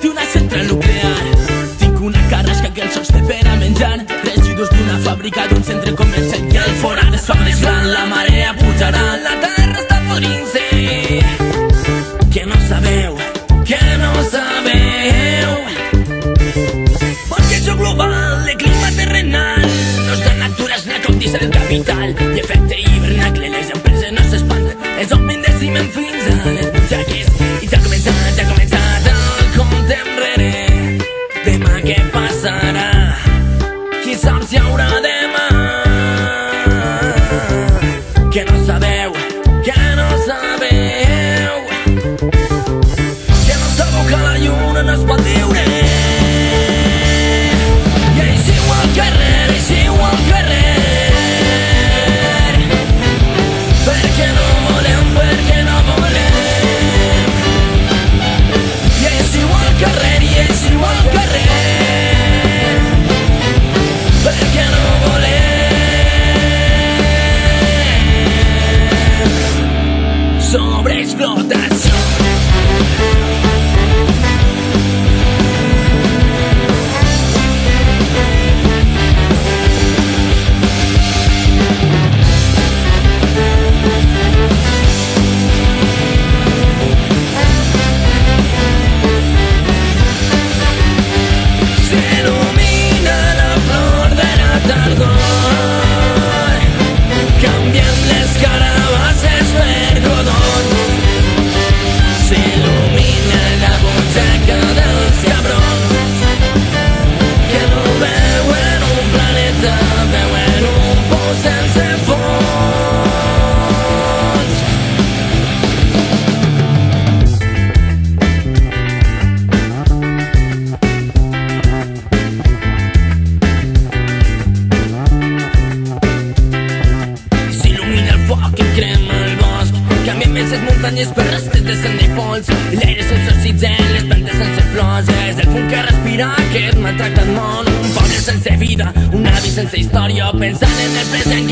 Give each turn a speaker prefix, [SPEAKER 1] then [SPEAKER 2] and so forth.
[SPEAKER 1] tinc una central nuclear. Tinc una carrasca que el sosté per a menjar, residus d'una fàbrica, d'un centre comercial i el forat es fa més gran. La marea pujarà, la terra està podrint-se. Que no sabeu, que no sabeu. Variació global, el clima terrenal, nostra natura és la condissa del capital. I efecte hivernacle, les empreses no s'espanten, els omplen de ciment fins a les butxaques. I ja ha començat el compte enrere. Demà què passarà? Qui sap si hi haurà demà? Que no sabeu, que no sabeu. Que no sabeu que la lluna no es pot veure. I eixiu al carrer, eixiu al carrer. Perquè no volem, perquè no volem. I eixiu al carrer, i eixiu al carrer. Perquè no volem. Sobreexplotació. S'il·lumina la flor de la tardor. Canviem les carabasses per codonys. S'il·lumina la butxaca dels cabrons, que no veuen un planeta, veuen un bosc sense fons. S'il·lumina el foc que crema el bosc. Canviem les muntanyes per restes de cendra i pols. L'aire sense oxigen, les plantes sense flors. És el punt que respira aquest maltractat món. Un poble sense vida, un avi sense història, pensant en el present